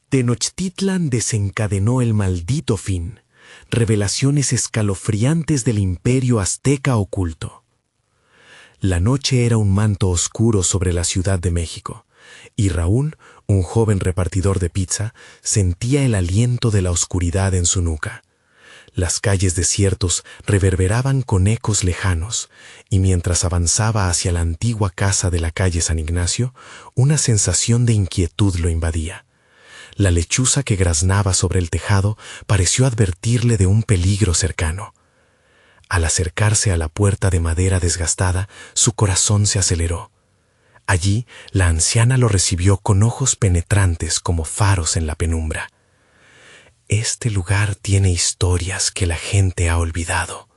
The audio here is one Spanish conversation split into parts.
Tenochtitlan desencadenó el maldito fin, revelaciones escalofriantes del imperio azteca oculto. La noche era un manto oscuro sobre la Ciudad de México, y Raúl, un joven repartidor de pizza, sentía el aliento de la oscuridad en su nuca. Las calles desiertos reverberaban con ecos lejanos, y mientras avanzaba hacia la antigua casa de la calle San Ignacio, una sensación de inquietud lo invadía. La lechuza que graznaba sobre el tejado pareció advertirle de un peligro cercano. Al acercarse a la puerta de madera desgastada, su corazón se aceleró. Allí, la anciana lo recibió con ojos penetrantes como faros en la penumbra. «Este lugar tiene historias que la gente ha olvidado»,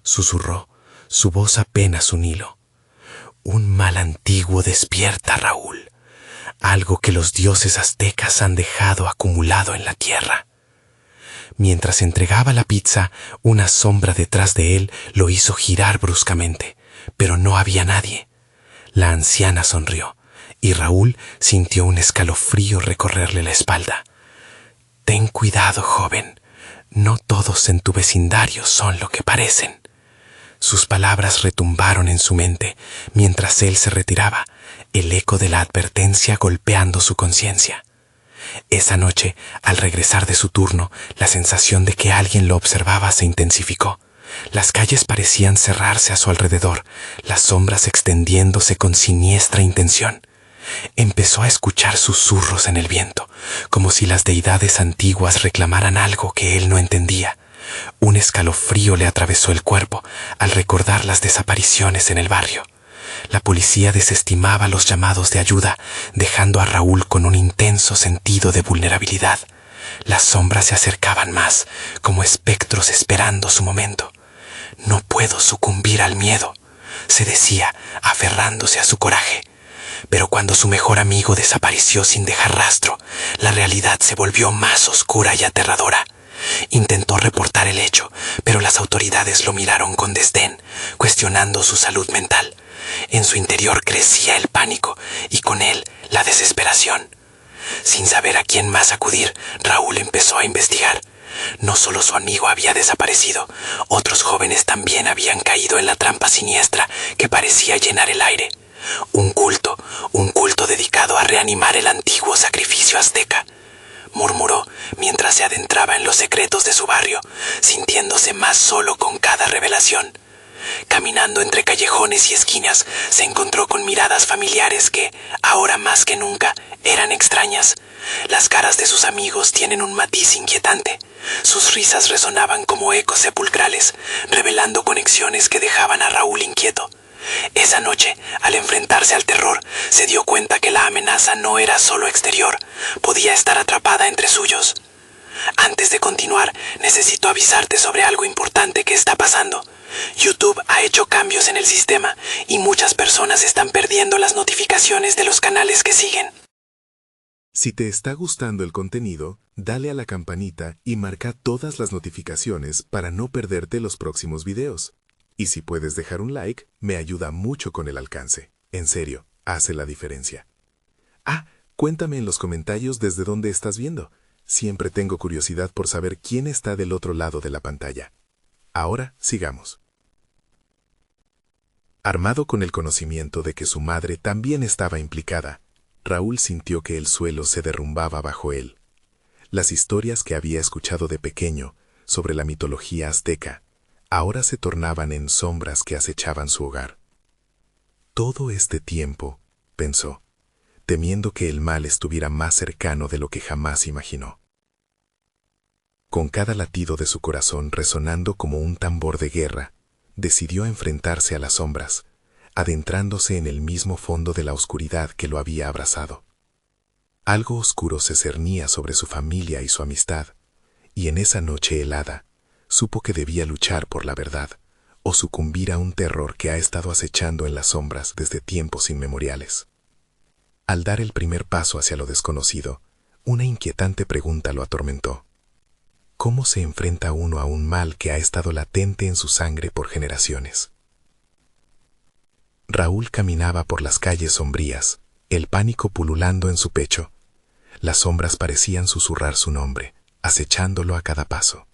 susurró, su voz apenas un hilo. «Un mal antiguo despierta, Raúl, algo que los dioses aztecas han dejado acumulado en la tierra». Mientras entregaba la pizza, una sombra detrás de él lo hizo girar bruscamente, pero no había nadie. La anciana sonrió, y Raúl sintió un escalofrío recorrerle la espalda. «Ten cuidado, joven. No todos en tu vecindario son lo que parecen». Sus palabras retumbaron en su mente mientras él se retiraba, el eco de la advertencia golpeando su conciencia. Esa noche, al regresar de su turno, la sensación de que alguien lo observaba se intensificó. Las calles parecían cerrarse a su alrededor, las sombras extendiéndose con siniestra intención. Empezó a escuchar susurros en el viento, como si las deidades antiguas reclamaran algo que él no entendía. Un escalofrío le atravesó el cuerpo al recordar las desapariciones en el barrio. La policía desestimaba los llamados de ayuda, dejando a Raúl con un intenso sentido de vulnerabilidad. Las sombras se acercaban más, como espectros esperando su momento. «No puedo sucumbir al miedo», se decía, aferrándose a su coraje. Pero cuando su mejor amigo desapareció sin dejar rastro, la realidad se volvió más oscura y aterradora. Intentó reportar el hecho, pero las autoridades lo miraron con desdén, cuestionando su salud mental. En su interior crecía el pánico y con él la desesperación. Sin saber a quién más acudir, Raúl empezó a investigar. No solo su amigo había desaparecido, otros jóvenes también habían caído en la trampa siniestra que parecía llenar el aire. Un culto dedicado a reanimar el antiguo sacrificio azteca, murmuró mientras se adentraba en los secretos de su barrio, sintiéndose más solo con cada revelación. Caminando entre callejones y esquinas, se encontró con miradas familiares que, ahora más que nunca, eran extrañas. Las caras de sus amigos tienen un matiz inquietante. Sus risas resonaban como ecos sepulcrales, revelando conexiones que dejaban a Raúl inquieto. Esa noche, al enfrentarse al terror, se dio cuenta que la amenaza no era solo exterior, podía estar atrapada entre suyos. «Antes de continuar, necesito avisarte sobre algo importante que está pasando. YouTube ha hecho cambios en el sistema y muchas personas están perdiendo las notificaciones de los canales que siguen». Si te está gustando el contenido, dale a la campanita y marca todas las notificaciones para no perderte los próximos videos. Y si puedes dejar un like, me ayuda mucho con el alcance. En serio, hace la diferencia. Cuéntame en los comentarios desde dónde estás viendo. Siempre tengo curiosidad por saber quién está del otro lado de la pantalla. Ahora, sigamos. Armado con el conocimiento de que su madre también estaba implicada, Raúl sintió que el suelo se derrumbaba bajo él. Las historias que había escuchado de pequeño sobre la mitología azteca ahora se tornaban en sombras que acechaban su hogar. Todo este tiempo, pensó, temiendo que el mal estuviera más cercano de lo que jamás imaginó. Con cada latido de su corazón resonando como un tambor de guerra, decidió enfrentarse a las sombras, adentrándose en el mismo fondo de la oscuridad que lo había abrazado. Algo oscuro se cernía sobre su familia y su amistad, y en esa noche helada, supo que debía luchar por la verdad, o sucumbir a un terror que ha estado acechando en las sombras desde tiempos inmemoriales. Al dar el primer paso hacia lo desconocido, una inquietante pregunta lo atormentó. ¿Cómo se enfrenta uno a un mal que ha estado latente en su sangre por generaciones? Raúl caminaba por las calles sombrías, el pánico pululando en su pecho. Las sombras parecían susurrar su nombre, acechándolo a cada paso.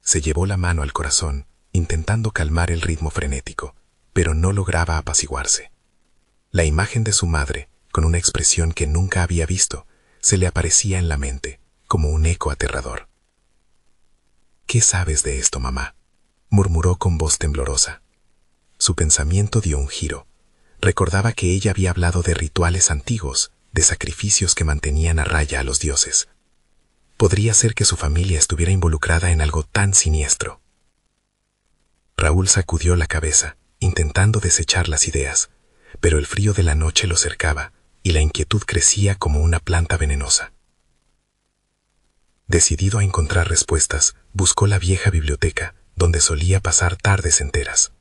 Se llevó la mano al corazón, intentando calmar el ritmo frenético, pero no lograba apaciguarse. La imagen de su madre, con una expresión que nunca había visto, se le aparecía en la mente, como un eco aterrador. «¿Qué sabes de esto, mamá?», murmuró con voz temblorosa. Su pensamiento dio un giro. Recordaba que ella había hablado de rituales antiguos, de sacrificios que mantenían a raya a los dioses. Podría ser que su familia estuviera involucrada en algo tan siniestro. Raúl sacudió la cabeza, intentando desechar las ideas, pero el frío de la noche lo cercaba y la inquietud crecía como una planta venenosa. Decidido a encontrar respuestas, buscó la vieja biblioteca, donde solía pasar tardes enteras.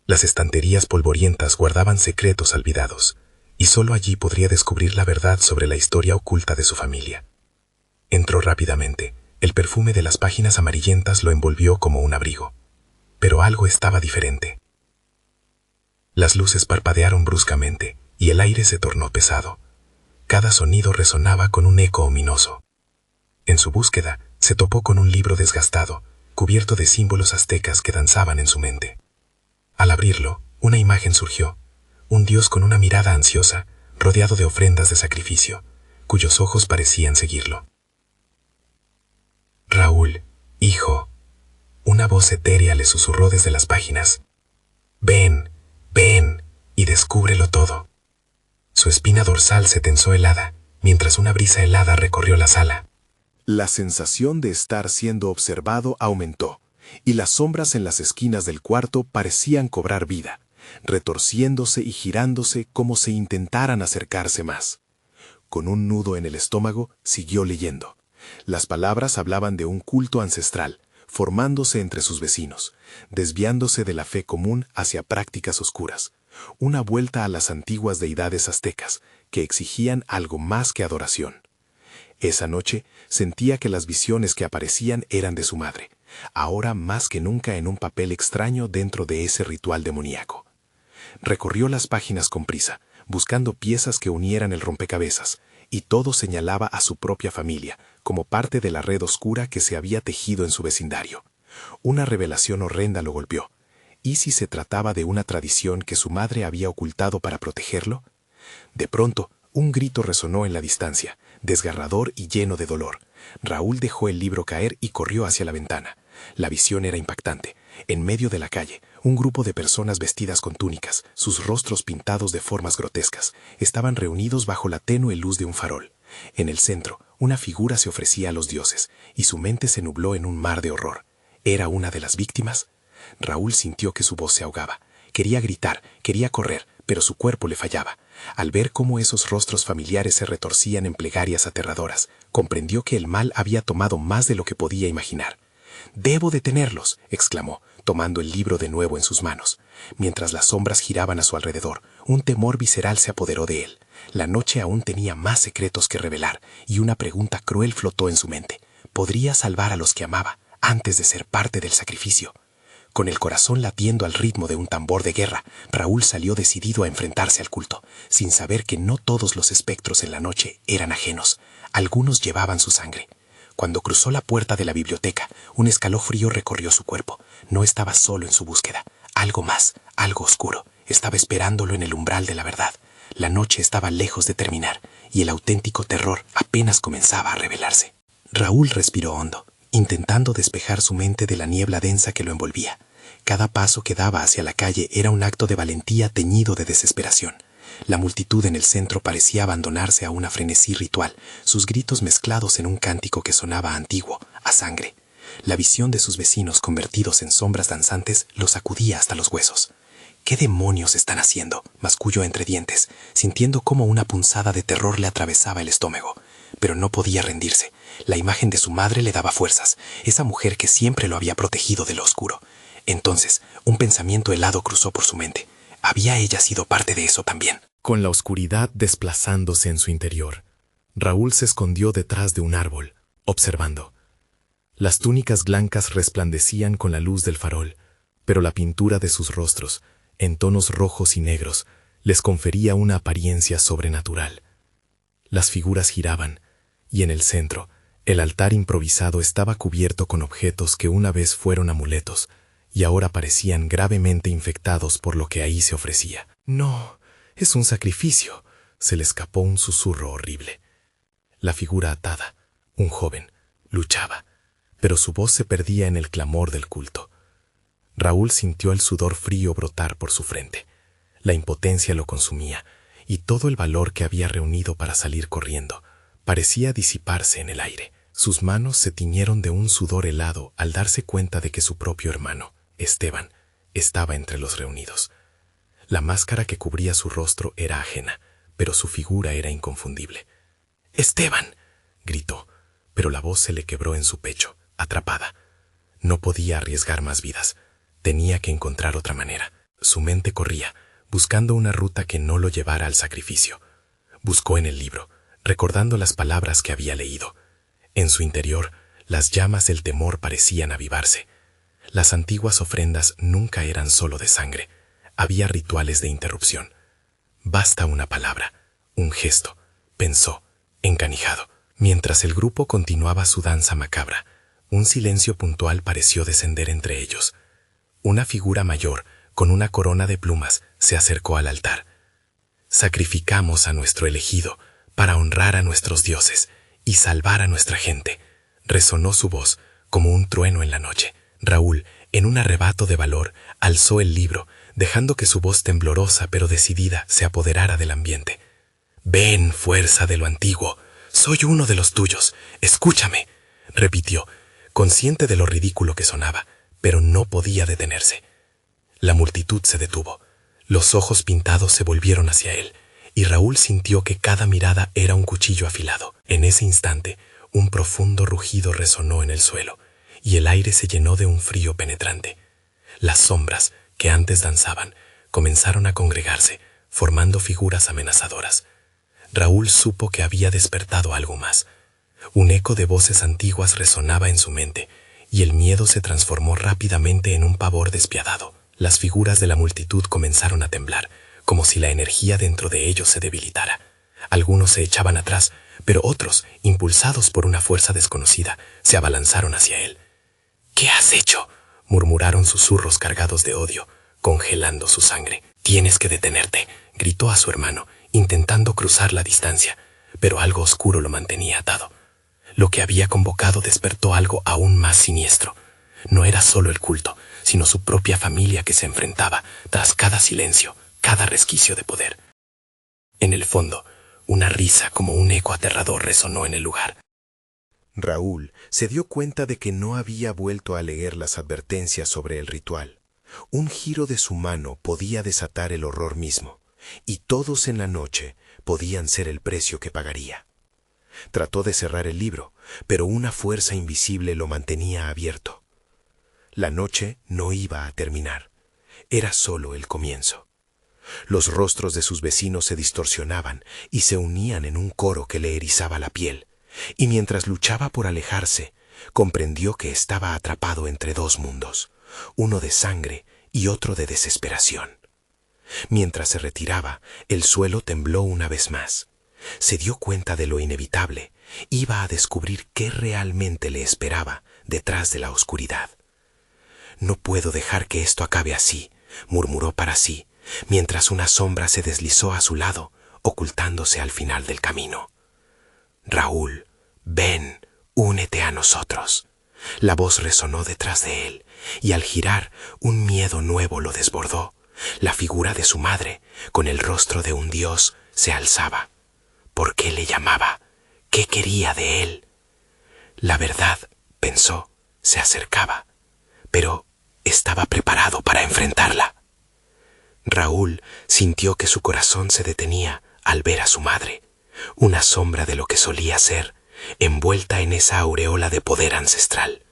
Las estanterías polvorientas guardaban secretos olvidados, y solo allí podría descubrir la verdad sobre la historia oculta de su familia. Entró rápidamente. El perfume de las páginas amarillentas lo envolvió como un abrigo. Pero algo estaba diferente. Las luces parpadearon bruscamente, y el aire se tornó pesado. Cada sonido resonaba con un eco ominoso. En su búsqueda, se topó con un libro desgastado, cubierto de símbolos aztecas que danzaban en su mente. Al abrirlo, una imagen surgió, un dios con una mirada ansiosa, rodeado de ofrendas de sacrificio, cuyos ojos parecían seguirlo. «Raúl, hijo», una voz etérea le susurró desde las páginas. «Ven, ven y descúbrelo todo». Su espina dorsal se tensó helada, mientras una brisa helada recorrió la sala. La sensación de estar siendo observado aumentó, y las sombras en las esquinas del cuarto parecían cobrar vida, retorciéndose y girándose como si intentaran acercarse más. Con un nudo en el estómago, siguió leyendo. Las palabras hablaban de un culto ancestral, formándose entre sus vecinos, desviándose de la fe común hacia prácticas oscuras, una vuelta a las antiguas deidades aztecas, que exigían algo más que adoración. Esa noche sentía que las visiones que aparecían eran de su madre, ahora más que nunca en un papel extraño dentro de ese ritual demoníaco. Recorrió las páginas con prisa, buscando piezas que unieran el rompecabezas, y todo señalaba a su propia familia, como parte de la red oscura que se había tejido en su vecindario. Una revelación horrenda lo golpeó. ¿Y si se trataba de una tradición que su madre había ocultado para protegerlo? De pronto, un grito resonó en la distancia, desgarrador y lleno de dolor. Raúl dejó el libro caer y corrió hacia la ventana. La visión era impactante. En medio de la calle, un grupo de personas vestidas con túnicas, sus rostros pintados de formas grotescas, estaban reunidos bajo la tenue luz de un farol. En el centro, una figura se ofrecía a los dioses, y su mente se nubló en un mar de horror. ¿Era una de las víctimas? Raúl sintió que su voz se ahogaba. Quería gritar, quería correr, pero su cuerpo le fallaba. Al ver cómo esos rostros familiares se retorcían en plegarias aterradoras, comprendió que el mal había tomado más de lo que podía imaginar. «Debo detenerlos», exclamó, tomando el libro de nuevo en sus manos. Mientras las sombras giraban a su alrededor, un temor visceral se apoderó de él. La noche aún tenía más secretos que revelar, y una pregunta cruel flotó en su mente. ¿Podría salvar a los que amaba antes de ser parte del sacrificio? Con el corazón latiendo al ritmo de un tambor de guerra, Raúl salió decidido a enfrentarse al culto, sin saber que no todos los espectros en la noche eran ajenos. Algunos llevaban su sangre. Cuando cruzó la puerta de la biblioteca, un escalofrío recorrió su cuerpo. No estaba solo en su búsqueda. Algo más, algo oscuro, estaba esperándolo en el umbral de la verdad. La noche estaba lejos de terminar, y el auténtico terror apenas comenzaba a revelarse. Raúl respiró hondo, intentando despejar su mente de la niebla densa que lo envolvía. Cada paso que daba hacia la calle era un acto de valentía teñido de desesperación. La multitud en el centro parecía abandonarse a una frenesí ritual, sus gritos mezclados en un cántico que sonaba antiguo, a sangre. La visión de sus vecinos convertidos en sombras danzantes lo sacudía hasta los huesos. «¿Qué demonios están haciendo?», masculló entre dientes, sintiendo cómo una punzada de terror le atravesaba el estómago. Pero no podía rendirse. La imagen de su madre le daba fuerzas, esa mujer que siempre lo había protegido de lo oscuro. Entonces, un pensamiento helado cruzó por su mente. ¿Había ella sido parte de eso también? Con la oscuridad desplazándose en su interior, Raúl se escondió detrás de un árbol, observando. Las túnicas blancas resplandecían con la luz del farol, pero la pintura de sus rostros, en tonos rojos y negros, les confería una apariencia sobrenatural. Las figuras giraban, y en el centro, el altar improvisado estaba cubierto con objetos que una vez fueron amuletos y ahora parecían gravemente infectados por lo que ahí se ofrecía. «No, es un sacrificio», se le escapó un susurro horrible. La figura atada, un joven, luchaba, pero su voz se perdía en el clamor del culto. Raúl sintió el sudor frío brotar por su frente. La impotencia lo consumía, y todo el valor que había reunido para salir corriendo parecía disiparse en el aire. Sus manos se tiñeron de un sudor helado al darse cuenta de que su propio hermano, Esteban, estaba entre los reunidos. La máscara que cubría su rostro era ajena, pero su figura era inconfundible. «¡Esteban!», gritó, pero la voz se le quebró en su pecho, atrapada. No podía arriesgar más vidas. Tenía que encontrar otra manera. Su mente corría, buscando una ruta que no lo llevara al sacrificio. Buscó en el libro, recordando las palabras que había leído. En su interior, las llamas del temor parecían avivarse. Las antiguas ofrendas nunca eran solo de sangre. Había rituales de interrupción. «Basta una palabra, un gesto», pensó, encanijado. Mientras el grupo continuaba su danza macabra, un silencio puntual pareció descender entre ellos. Una figura mayor, con una corona de plumas, se acercó al altar. «Sacrificamos a nuestro elegido para honrar a nuestros dioses y salvar a nuestra gente», resonó su voz como un trueno en la noche. Raúl, en un arrebato de valor, alzó el libro, dejando que su voz temblorosa pero decidida se apoderara del ambiente. «Ven, fuerza de lo antiguo, soy uno de los tuyos, escúchame», repitió, consciente de lo ridículo que sonaba, pero no podía detenerse. La multitud se detuvo. Los ojos pintados se volvieron hacia él, y Raúl sintió que cada mirada era un cuchillo afilado. En ese instante, un profundo rugido resonó en el suelo, y el aire se llenó de un frío penetrante. Las sombras, que antes danzaban, comenzaron a congregarse, formando figuras amenazadoras. Raúl supo que había despertado algo más. Un eco de voces antiguas resonaba en su mente, y el miedo se transformó rápidamente en un pavor despiadado. Las figuras de la multitud comenzaron a temblar, como si la energía dentro de ellos se debilitara. Algunos se echaban atrás, pero otros, impulsados por una fuerza desconocida, se abalanzaron hacia él. «¿Qué has hecho?», murmuraron susurros cargados de odio, congelando su sangre. «Tienes que detenerte», gritó a su hermano, intentando cruzar la distancia, pero algo oscuro lo mantenía atado. Lo que había convocado despertó algo aún más siniestro. No era solo el culto, sino su propia familia que se enfrentaba tras cada silencio, cada resquicio de poder. En el fondo, una risa como un eco aterrador resonó en el lugar. Raúl se dio cuenta de que no había vuelto a leer las advertencias sobre el ritual. Un giro de su mano podía desatar el horror mismo, y todos en la noche podían ser el precio que pagaría. Trató de cerrar el libro, pero una fuerza invisible lo mantenía abierto. La noche no iba a terminar. Era solo el comienzo. Los rostros de sus vecinos se distorsionaban y se unían en un coro que le erizaba la piel, y mientras luchaba por alejarse, comprendió que estaba atrapado entre dos mundos, uno de sangre y otro de desesperación. Mientras se retiraba, el suelo tembló una vez más. Se dio cuenta de lo inevitable. Iba a descubrir qué realmente le esperaba detrás de la oscuridad. «No puedo dejar que esto acabe así», murmuró para sí, mientras una sombra se deslizó a su lado, ocultándose al final del camino. «Raúl, ven, únete a nosotros». La voz resonó detrás de él, y al girar, un miedo nuevo lo desbordó. La figura de su madre, con el rostro de un dios, se alzaba. ¿Por qué le llamaba? ¿Qué quería de él? La verdad, pensó, se acercaba, pero estaba preparado para enfrentarla. Raúl sintió que su corazón se detenía al ver a su madre, una sombra de lo que solía ser, envuelta en esa aureola de poder ancestral.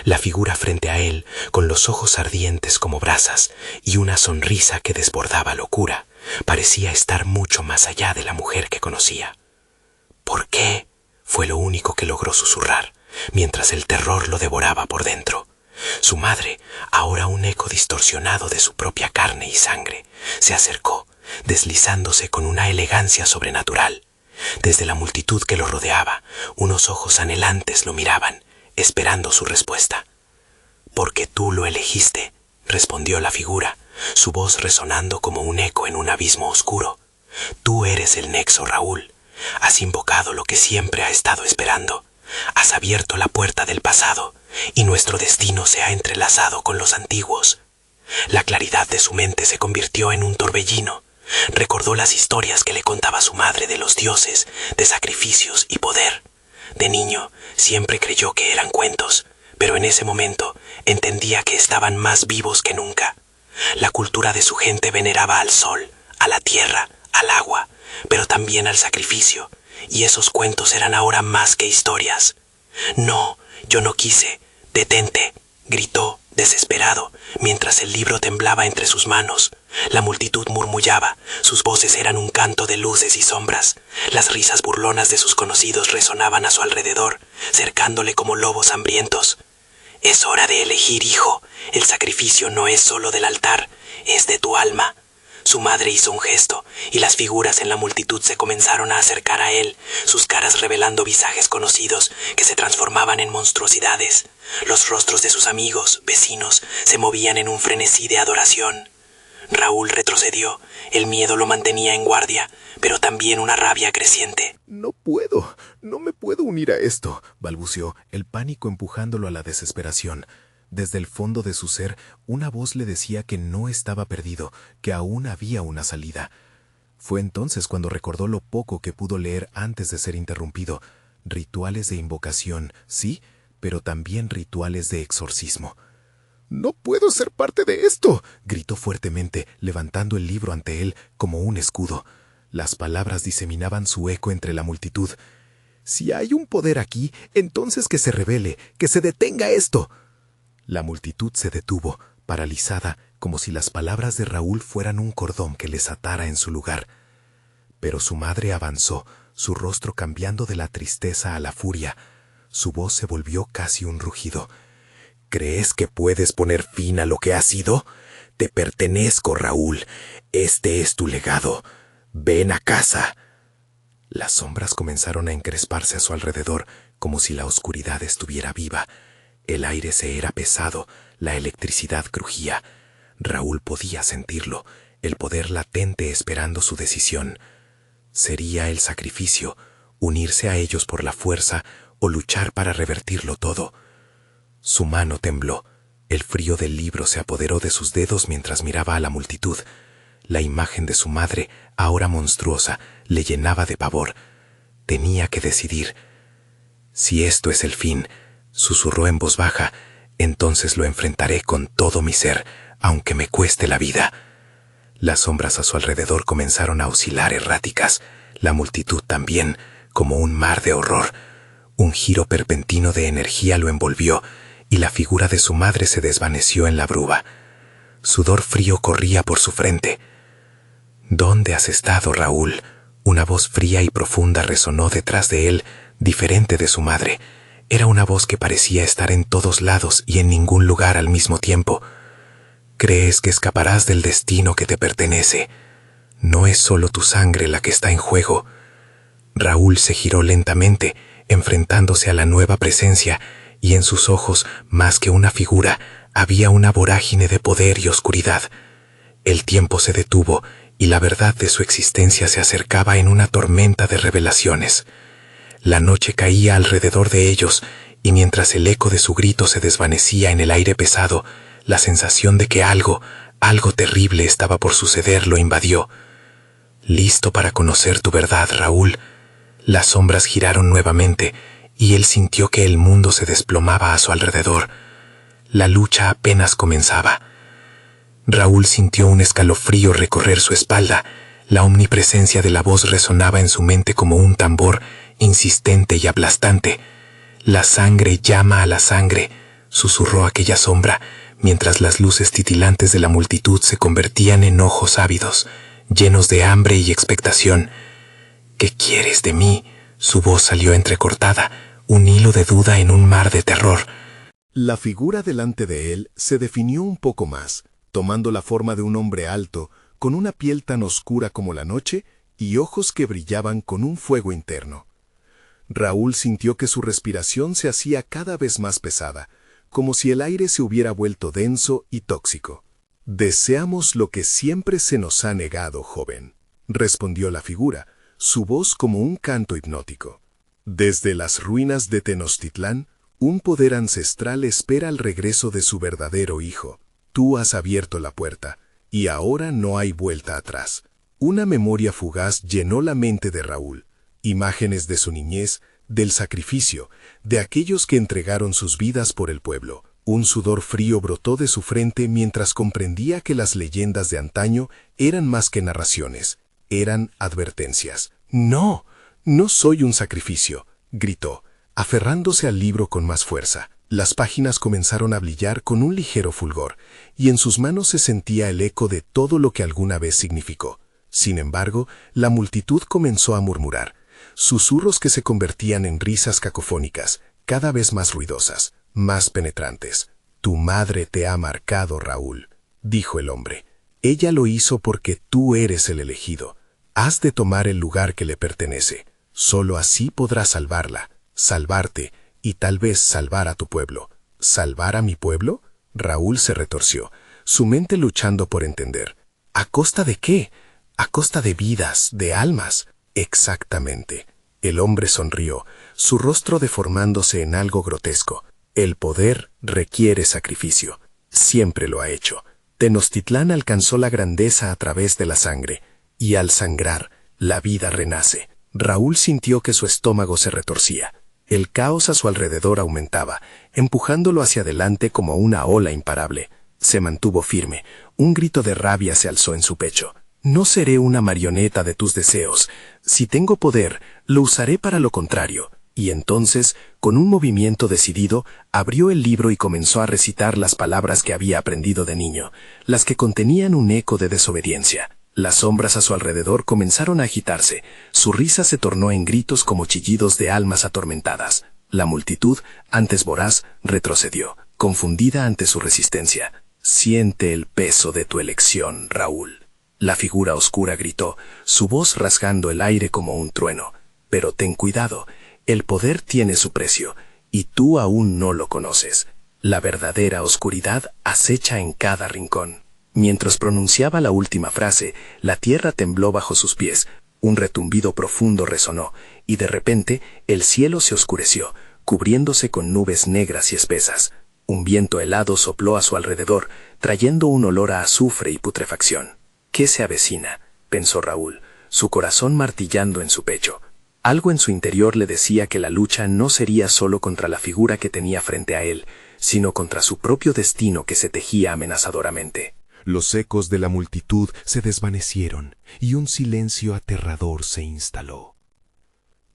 La figura frente a él, con los ojos ardientes como brasas y una sonrisa que desbordaba locura, parecía estar mucho más allá de la mujer que conocía. «¿Por qué?», fue lo único que logró susurrar, mientras el terror lo devoraba por dentro. Su madre, ahora un eco distorsionado de su propia carne y sangre, se acercó, deslizándose con una elegancia sobrenatural. Desde la multitud que lo rodeaba, unos ojos anhelantes lo miraban, esperando su respuesta. «Porque tú lo elegiste», respondió la figura, su voz resonando como un eco en un abismo oscuro. «Tú eres el nexo, Raúl. Has invocado lo que siempre ha estado esperando. Has abierto la puerta del pasado, y nuestro destino se ha entrelazado con los antiguos». La claridad de su mente se convirtió en un torbellino. Recordó las historias que le contaba su madre de los dioses, de sacrificios y poder. De niño, siempre creyó que eran cuentos, pero en ese momento entendía que estaban más vivos que nunca. La cultura de su gente veneraba al sol, a la tierra, al agua, pero también al sacrificio, y esos cuentos eran ahora más que historias. «No, yo no quise. Detente», gritó, desesperado, mientras el libro temblaba entre sus manos. La multitud murmullaba, sus voces eran un canto de luces y sombras. Las risas burlonas de sus conocidos resonaban a su alrededor, cercándole como lobos hambrientos. «Es hora de elegir, hijo. El sacrificio no es solo del altar, es de tu alma». Su madre hizo un gesto, y las figuras en la multitud se comenzaron a acercar a él, sus caras revelando visajes conocidos que se transformaban en monstruosidades. Los rostros de sus amigos, vecinos, se movían en un frenesí de adoración. Raúl retrocedió, el miedo lo mantenía en guardia, pero también una rabia creciente. No me puedo unir a esto, balbuceó, el pánico empujándolo a la desesperación. Desde el fondo de su ser, una voz le decía que no estaba perdido, que aún había una salida. Fue entonces cuando recordó lo poco que pudo leer antes de ser interrumpido. Rituales de invocación, sí, pero también rituales de exorcismo. «¡No puedo ser parte de esto!», gritó fuertemente, levantando el libro ante él como un escudo. Las palabras diseminaban su eco entre la multitud. «Si hay un poder aquí, entonces que se revele, que se detenga esto». La multitud se detuvo, paralizada, como si las palabras de Raúl fueran un cordón que les atara en su lugar. Pero su madre avanzó, su rostro cambiando de la tristeza a la furia. Su voz se volvió casi un rugido. «¿Crees que puedes poner fin a lo que has sido? Te pertenezco, Raúl. Este es tu legado. Ven a casa». Las sombras comenzaron a encresparse a su alrededor, como si la oscuridad estuviera viva. El aire se era pesado, la electricidad crujía. Raúl podía sentirlo, el poder latente esperando su decisión. Sería el sacrificio, unirse a ellos por la fuerza o luchar para revertirlo todo. Su mano tembló, el frío del libro se apoderó de sus dedos mientras miraba a la multitud. La imagen de su madre, ahora monstruosa, le llenaba de pavor. Tenía que decidir. «Si esto es el fin», susurró en voz baja, «entonces lo enfrentaré con todo mi ser, aunque me cueste la vida». Las sombras a su alrededor comenzaron a oscilar erráticas, la multitud también, como un mar de horror. Un giro perpentino de energía lo envolvió, y la figura de su madre se desvaneció en la bruma. Sudor frío corría por su frente. «¿Dónde has estado, Raúl?», una voz fría y profunda resonó detrás de él, diferente de su madre. Era una voz que parecía estar en todos lados y en ningún lugar al mismo tiempo. «¿Crees que escaparás del destino que te pertenece? No es solo tu sangre la que está en juego». Raúl se giró lentamente, enfrentándose a la nueva presencia, y en sus ojos, más que una figura, había una vorágine de poder y oscuridad. El tiempo se detuvo, y la verdad de su existencia se acercaba en una tormenta de revelaciones. La noche caía alrededor de ellos, y mientras el eco de su grito se desvanecía en el aire pesado, la sensación de que algo terrible estaba por suceder lo invadió. «Listo para conocer tu verdad, Raúl». Las sombras giraron nuevamente, y él sintió que el mundo se desplomaba a su alrededor. La lucha apenas comenzaba. Raúl sintió un escalofrío recorrer su espalda. La omnipresencia de la voz resonaba en su mente como un tambor, insistente y aplastante. «La sangre llama a la sangre», susurró aquella sombra, mientras las luces titilantes de la multitud se convertían en ojos ávidos, llenos de hambre y expectación. «¿Qué quieres de mí?», su voz salió entrecortada, un hilo de duda en un mar de terror. La figura delante de él se definió un poco más, tomando la forma de un hombre alto, con una piel tan oscura como la noche y ojos que brillaban con un fuego interno. Raúl sintió que su respiración se hacía cada vez más pesada, como si el aire se hubiera vuelto denso y tóxico. «Deseamos lo que siempre se nos ha negado, joven», respondió la figura, su voz como un canto hipnótico. «Desde las ruinas de Tenochtitlán, un poder ancestral espera el regreso de su verdadero hijo. Tú has abierto la puerta, y ahora no hay vuelta atrás». Una memoria fugaz llenó la mente de Raúl. Imágenes de su niñez, del sacrificio, de aquellos que entregaron sus vidas por el pueblo. Un sudor frío brotó de su frente mientras comprendía que las leyendas de antaño eran más que narraciones, eran advertencias. «No, no soy un sacrificio», gritó, aferrándose al libro con más fuerza. Las páginas comenzaron a brillar con un ligero fulgor, y en sus manos se sentía el eco de todo lo que alguna vez significó. Sin embargo, la multitud comenzó a murmurar, susurros que se convertían en risas cacofónicas, cada vez más ruidosas, más penetrantes. «Tu madre te ha marcado, Raúl», dijo el hombre. «Ella lo hizo porque tú eres el elegido. Has de tomar el lugar que le pertenece. Solo así podrás salvarla, salvarte y tal vez salvar a tu pueblo». «¿Salvar a mi pueblo?», Raúl se retorció, su mente luchando por entender. ¿A costa de qué? «A costa de vidas, de almas». «Exactamente». El hombre sonrió, su rostro deformándose en algo grotesco. «El poder requiere sacrificio. Siempre lo ha hecho. Tenochtitlán alcanzó la grandeza a través de la sangre, y al sangrar, la vida renace». Raúl sintió que su estómago se retorcía. El caos a su alrededor aumentaba, empujándolo hacia adelante como una ola imparable. Se mantuvo firme. Un grito de rabia se alzó en su pecho. «No seré una marioneta de tus deseos. Si tengo poder, lo usaré para lo contrario». Y entonces, con un movimiento decidido, abrió el libro y comenzó a recitar las palabras que había aprendido de niño, las que contenían un eco de desobediencia. Las sombras a su alrededor comenzaron a agitarse. Su risa se tornó en gritos como chillidos de almas atormentadas. La multitud, antes voraz, retrocedió, confundida ante su resistencia. «Siente el peso de tu elección, Raúl». La figura oscura gritó, su voz rasgando el aire como un trueno. «Pero ten cuidado, el poder tiene su precio, y tú aún no lo conoces. La verdadera oscuridad acecha en cada rincón». Mientras pronunciaba la última frase, la tierra tembló bajo sus pies, un retumbido profundo resonó, y de repente el cielo se oscureció, cubriéndose con nubes negras y espesas. Un viento helado sopló a su alrededor, trayendo un olor a azufre y putrefacción. «¿Qué se avecina?», pensó Raúl, su corazón martillando en su pecho. Algo en su interior le decía que la lucha no sería solo contra la figura que tenía frente a él, sino contra su propio destino que se tejía amenazadoramente. Los ecos de la multitud se desvanecieron y un silencio aterrador se instaló.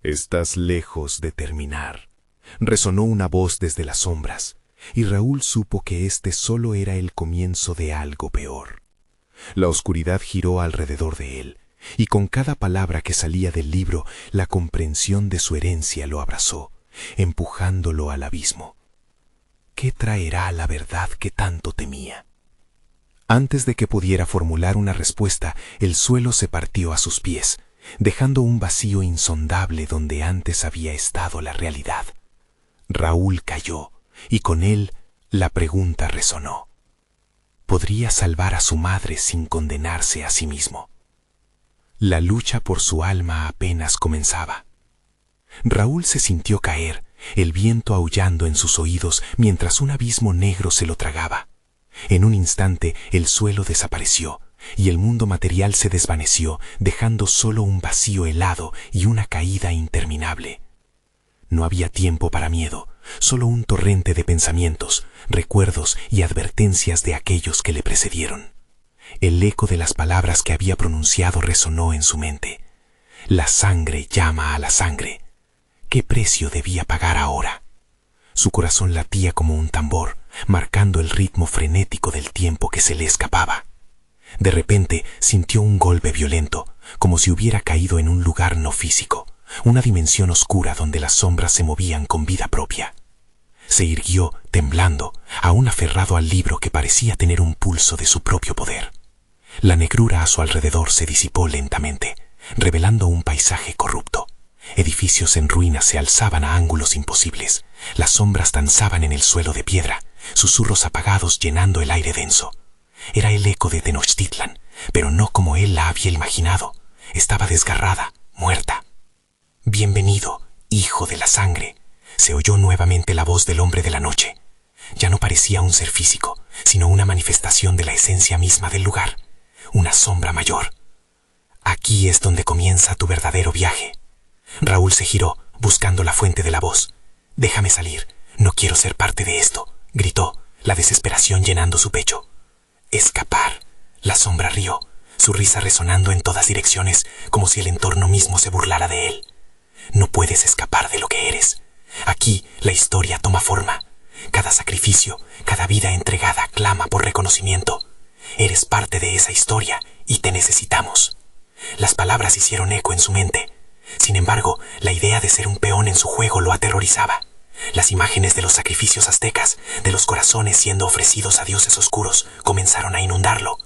«Estás lejos de terminar», resonó una voz desde las sombras, y Raúl supo que este solo era el comienzo de algo peor. La oscuridad giró alrededor de él, y con cada palabra que salía del libro, la comprensión de su herencia lo abrazó, empujándolo al abismo. ¿Qué traerá la verdad que tanto temía? Antes de que pudiera formular una respuesta, el suelo se partió a sus pies, dejando un vacío insondable donde antes había estado la realidad. Raúl cayó, y con él la pregunta resonó. ¿Podría salvar a su madre sin condenarse a sí mismo? La lucha por su alma apenas comenzaba. Raúl se sintió caer, el viento aullando en sus oídos mientras un abismo negro se lo tragaba. En un instante el suelo desapareció y el mundo material se desvaneció, dejando solo un vacío helado y una caída interminable. No había tiempo para miedo, solo un torrente de pensamientos, recuerdos y advertencias de aquellos que le precedieron. El eco de las palabras que había pronunciado resonó en su mente. La sangre llama a la sangre. ¿Qué precio debía pagar ahora? Su corazón latía como un tambor, marcando el ritmo frenético del tiempo que se le escapaba. De repente sintió un golpe violento, como si hubiera caído en un lugar no físico, una dimensión oscura donde las sombras se movían con vida propia. Se irguió, temblando, aún aferrado al libro que parecía tener un pulso de su propio poder. La negrura a su alrededor se disipó lentamente, revelando un paisaje corrupto. Edificios en ruinas se alzaban a ángulos imposibles. Las sombras danzaban en el suelo de piedra, susurros apagados llenando el aire denso. Era el eco de Tenochtitlan, pero no como él la había imaginado. Estaba desgarrada, muerta. «Bienvenido, hijo de la sangre», se oyó nuevamente la voz del hombre de la noche. Ya no parecía un ser físico, sino una manifestación de la esencia misma del lugar, una sombra mayor. «Aquí es donde comienza tu verdadero viaje». Raúl se giró, buscando la fuente de la voz. «Déjame salir, no quiero ser parte de esto», gritó, la desesperación llenando su pecho. «Escapar». La sombra rió, su risa resonando en todas direcciones, como si el entorno mismo se burlara de él. «No puedes escapar de lo que eres. Aquí la historia toma forma. Cada sacrificio, cada vida entregada clama por reconocimiento. Eres parte de esa historia y te necesitamos». Las palabras hicieron eco en su mente. Sin embargo, la idea de ser un peón en su juego lo aterrorizaba. Las imágenes de los sacrificios aztecas, de los corazones siendo ofrecidos a dioses oscuros, comenzaron a inundarlo.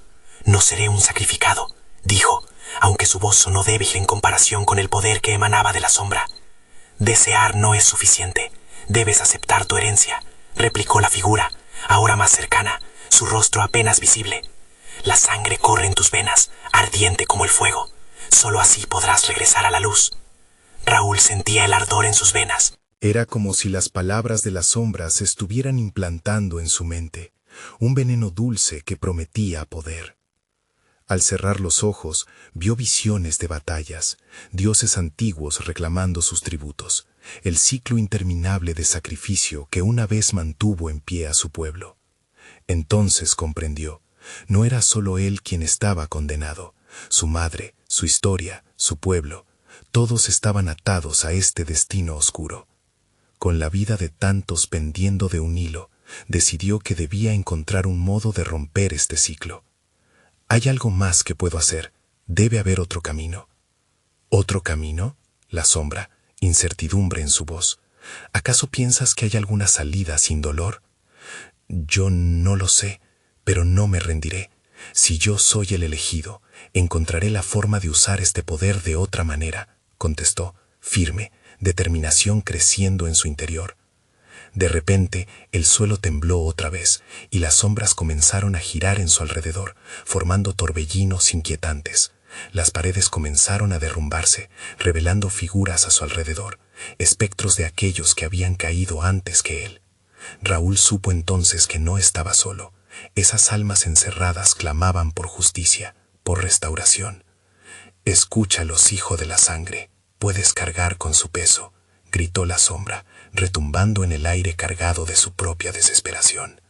«No seré un sacrificado», dijo, aunque su voz sonó débil en comparación con el poder que emanaba de la sombra. «Desear no es suficiente. Debes aceptar tu herencia», replicó la figura, ahora más cercana, su rostro apenas visible. «La sangre corre en tus venas, ardiente como el fuego. Solo así podrás regresar a la luz». Raúl sentía el ardor en sus venas. Era como si las palabras de las sombras se estuvieran implantando en su mente, un veneno dulce que prometía poder. Al cerrar los ojos, vio visiones de batallas, dioses antiguos reclamando sus tributos, el ciclo interminable de sacrificio que una vez mantuvo en pie a su pueblo. Entonces comprendió, no era solo él quien estaba condenado, su madre, su historia, su pueblo, todos estaban atados a este destino oscuro. Con la vida de tantos pendiendo de un hilo, decidió que debía encontrar un modo de romper este ciclo. «Hay algo más que puedo hacer. Debe haber otro camino». «¿Otro camino?», la sombra, incertidumbre en su voz. «¿Acaso piensas que hay alguna salida sin dolor?». «Yo no lo sé, pero no me rendiré. Si yo soy el elegido, encontraré la forma de usar este poder de otra manera», contestó, firme, determinación creciendo en su interior. De repente, el suelo tembló otra vez y las sombras comenzaron a girar en su alrededor, formando torbellinos inquietantes. Las paredes comenzaron a derrumbarse, revelando figuras a su alrededor, espectros de aquellos que habían caído antes que él. Raúl supo entonces que no estaba solo. Esas almas encerradas clamaban por justicia, por restauración. «Escúchalos, hijo de la sangre, puedes cargar con su peso», gritó la sombra, retumbando en el aire cargado de su propia desesperación.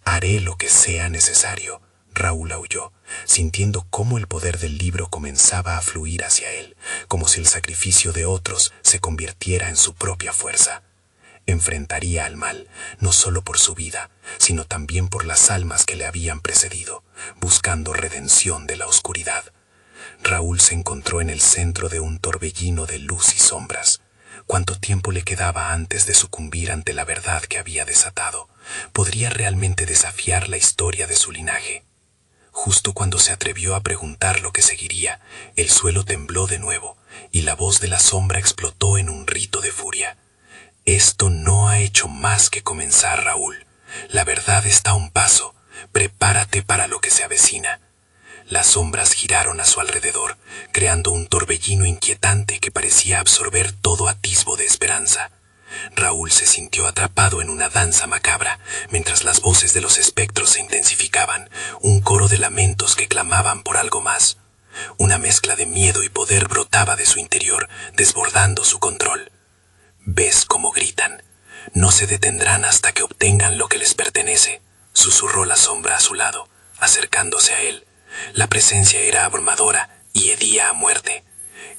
«Haré lo que sea necesario», Raúl aulló, sintiendo cómo el poder del libro comenzaba a fluir hacia él, como si el sacrificio de otros se convirtiera en su propia fuerza. Enfrentaría al mal, no solo por su vida, sino también por las almas que le habían precedido, buscando redención de la oscuridad. Raúl se encontró en el centro de un torbellino de luz y sombras. ¿Cuánto tiempo le quedaba antes de sucumbir ante la verdad que había desatado? ¿Podría realmente desafiar la historia de su linaje? Justo cuando se atrevió a preguntar lo que seguiría, el suelo tembló de nuevo y la voz de la sombra explotó en un rito de furia. «Esto no ha hecho más que comenzar, Raúl. La verdad está a un paso. Prepárate para lo que se avecina». Las sombras giraron a su alrededor, creando un torbellino inquietante que parecía absorber todo atisbo de esperanza. Raúl se sintió atrapado en una danza macabra, mientras las voces de los espectros se intensificaban, un coro de lamentos que clamaban por algo más. Una mezcla de miedo y poder brotaba de su interior, desbordando su control. «¿Ves cómo gritan? No se detendrán hasta que obtengan lo que les pertenece», susurró la sombra a su lado, acercándose a él. La presencia era abrumadora y hedía a muerte.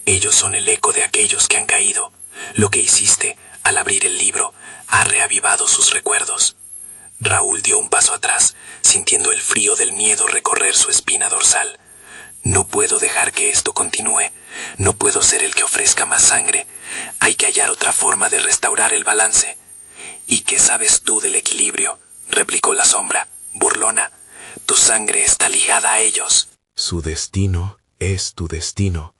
«Ellos son el eco de aquellos que han caído. Lo que hiciste al abrir el libro ha reavivado sus recuerdos». Raúl dio un paso atrás, sintiendo el frío del miedo recorrer su espina dorsal. «No puedo dejar que esto continúe. No puedo ser el que ofrezca más sangre. Hay que hallar otra forma de restaurar el balance». «¿Y qué sabes tú del equilibrio?», replicó la sombra, burlona. «Tu sangre está ligada a ellos». «Su destino es tu destino».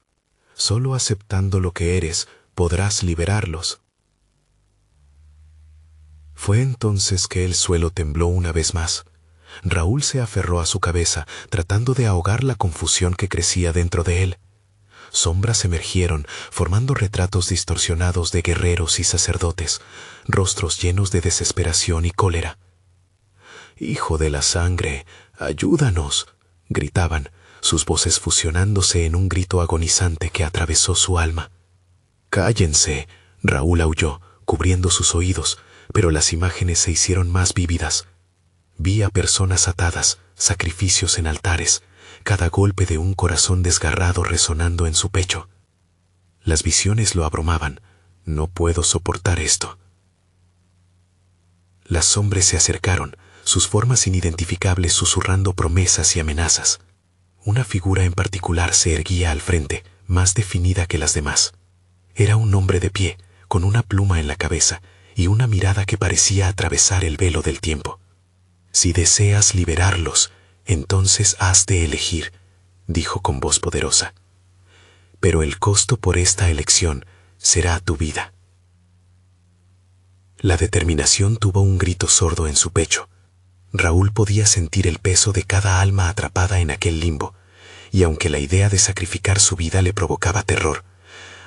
Solo aceptando lo que eres podrás liberarlos. Fue entonces que el suelo tembló una vez más. Raúl se aferró a su cabeza, tratando de ahogar la confusión que crecía dentro de él. Sombras emergieron, formando retratos distorsionados de guerreros y sacerdotes, rostros llenos de desesperación y cólera. «Hijo de la sangre, ayúdanos», gritaban, sus voces fusionándose en un grito agonizante que atravesó su alma. «Cállense», Raúl aulló, cubriendo sus oídos, pero las imágenes se hicieron más vívidas. Vi a personas atadas, sacrificios en altares, cada golpe de un corazón desgarrado resonando en su pecho. Las visiones lo abrumaban. «No puedo soportar esto». Las sombras se acercaron, sus formas inidentificables susurrando promesas y amenazas. Una figura en particular se erguía al frente, más definida que las demás. Era un hombre de pie, con una pluma en la cabeza y una mirada que parecía atravesar el velo del tiempo. «Si deseas liberarlos, entonces has de elegir», dijo con voz poderosa. «Pero el costo por esta elección será tu vida». La determinación tuvo un grito sordo en su pecho. Raúl podía sentir el peso de cada alma atrapada en aquel limbo, y aunque la idea de sacrificar su vida le provocaba terror,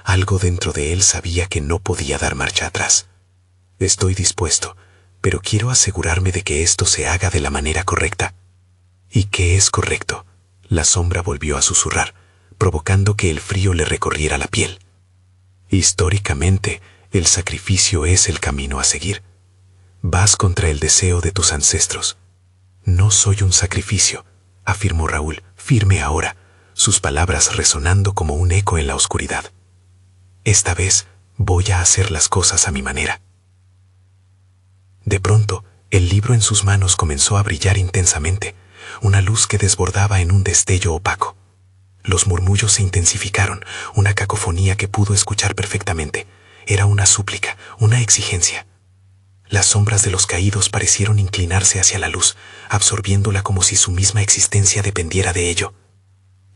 algo dentro de él sabía que no podía dar marcha atrás. «Estoy dispuesto, pero quiero asegurarme de que esto se haga de la manera correcta». «¿Y qué es correcto?», la sombra volvió a susurrar, provocando que el frío le recorriera la piel. «Históricamente, el sacrificio es el camino a seguir. Vas contra el deseo de tus ancestros». «No soy un sacrificio», afirmó Raúl, firme ahora, sus palabras resonando como un eco en la oscuridad. «Esta vez voy a hacer las cosas a mi manera». De pronto, el libro en sus manos comenzó a brillar intensamente, una luz que desbordaba en un destello opaco. Los murmullos se intensificaron, una cacofonía que pudo escuchar perfectamente. Era una súplica, una exigencia. Las sombras de los caídos parecieron inclinarse hacia la luz, absorbiéndola como si su misma existencia dependiera de ello.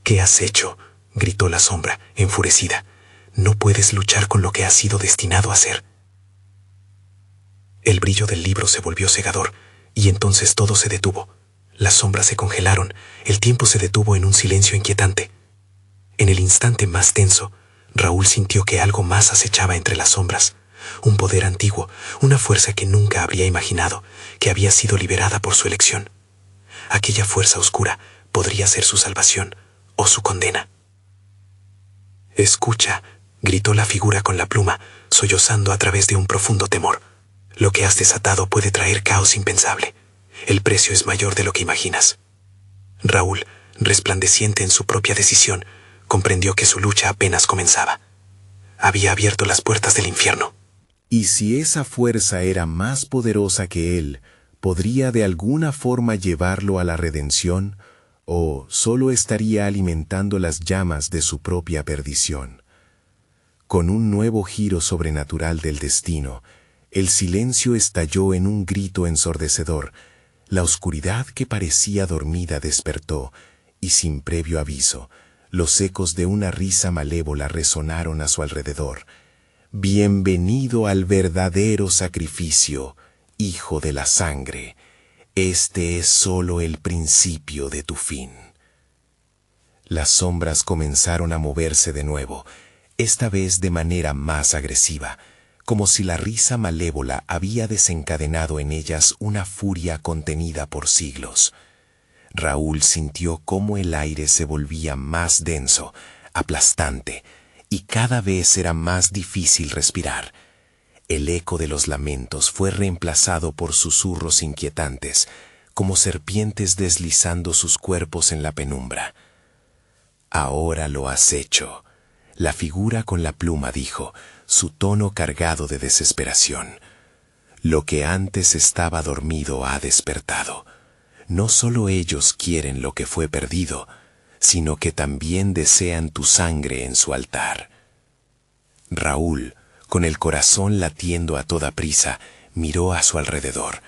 «¿Qué has hecho?», gritó la sombra, enfurecida. «No puedes luchar con lo que has sido destinado a ser». El brillo del libro se volvió cegador, y entonces todo se detuvo. Las sombras se congelaron, el tiempo se detuvo en un silencio inquietante. En el instante más tenso, Raúl sintió que algo más acechaba entre las sombras. Un poder antiguo, una fuerza que nunca habría imaginado, que había sido liberada por su elección. Aquella fuerza oscura podría ser su salvación o su condena. «Escucha», gritó la figura con la pluma, sollozando a través de un profundo temor. «Lo que has desatado puede traer caos impensable. El precio es mayor de lo que imaginas». Raúl, resplandeciente en su propia decisión, comprendió que su lucha apenas comenzaba. Había abierto las puertas del infierno. Y si esa fuerza era más poderosa que él, ¿podría de alguna forma llevarlo a la redención o solo estaría alimentando las llamas de su propia perdición? Con un nuevo giro sobrenatural del destino, el silencio estalló en un grito ensordecedor. La oscuridad que parecía dormida despertó, y sin previo aviso, los ecos de una risa malévola resonaron a su alrededor. «Bienvenido al verdadero sacrificio, hijo de la sangre. Este es solo el principio de tu fin». Las sombras comenzaron a moverse de nuevo, esta vez de manera más agresiva, como si la risa malévola había desencadenado en ellas una furia contenida por siglos. Raúl sintió cómo el aire se volvía más denso, aplastante, y cada vez era más difícil respirar. El eco de los lamentos fue reemplazado por susurros inquietantes, como serpientes deslizando sus cuerpos en la penumbra. «Ahora lo has hecho», la figura con la pluma dijo, su tono cargado de desesperación. «Lo que antes estaba dormido ha despertado. No solo ellos quieren lo que fue perdido, sino que también desean tu sangre en su altar». Raúl, con el corazón latiendo a toda prisa, miró a su alrededor.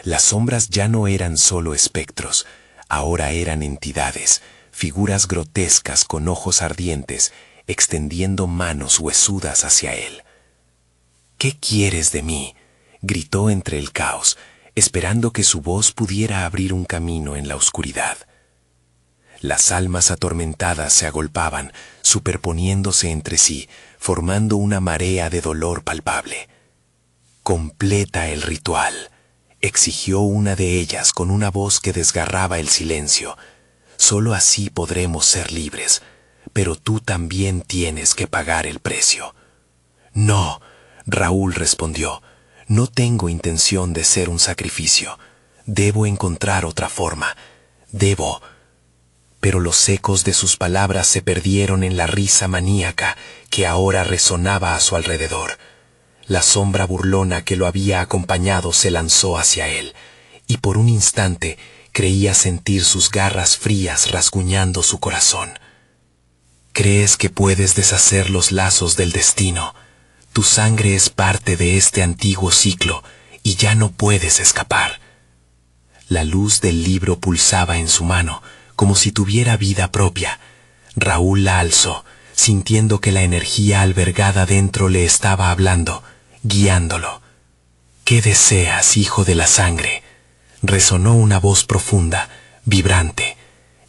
Las sombras ya no eran solo espectros, ahora eran entidades, figuras grotescas con ojos ardientes, extendiendo manos huesudas hacia él. «¿Qué quieres de mí?», gritó entre el caos, esperando que su voz pudiera abrir un camino en la oscuridad. Las almas atormentadas se agolpaban, superponiéndose entre sí, formando una marea de dolor palpable. «Completa el ritual», exigió una de ellas con una voz que desgarraba el silencio. «Solo así podremos ser libres, pero tú también tienes que pagar el precio». «No», Raúl respondió, «no tengo intención de ser un sacrificio. Debo encontrar otra forma. Debo...» Pero los ecos de sus palabras se perdieron en la risa maníaca que ahora resonaba a su alrededor. La sombra burlona que lo había acompañado se lanzó hacia él, y por un instante creía sentir sus garras frías rasguñando su corazón. «¿Crees que puedes deshacer los lazos del destino? Tu sangre es parte de este antiguo ciclo y ya no puedes escapar». La luz del libro pulsaba en su mano, como si tuviera vida propia. Raúl la alzó, sintiendo que la energía albergada dentro le estaba hablando, guiándolo. «¿Qué deseas, hijo de la sangre?», resonó una voz profunda, vibrante.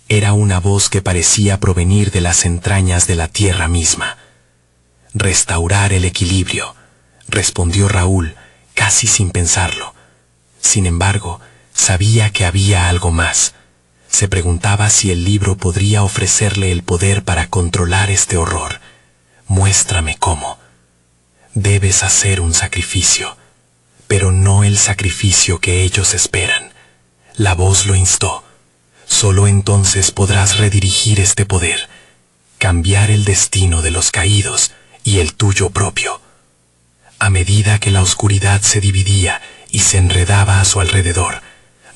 Era una voz que parecía provenir de las entrañas de la tierra misma. «Restaurar el equilibrio», respondió Raúl, casi sin pensarlo. Sin embargo, sabía que había algo más. Se preguntaba si el libro podría ofrecerle el poder para controlar este horror. «Muéstrame cómo». «Debes hacer un sacrificio, pero no el sacrificio que ellos esperan». La voz lo instó. «Solo entonces podrás redirigir este poder, cambiar el destino de los caídos y el tuyo propio». A medida que la oscuridad se dividía y se enredaba a su alrededor,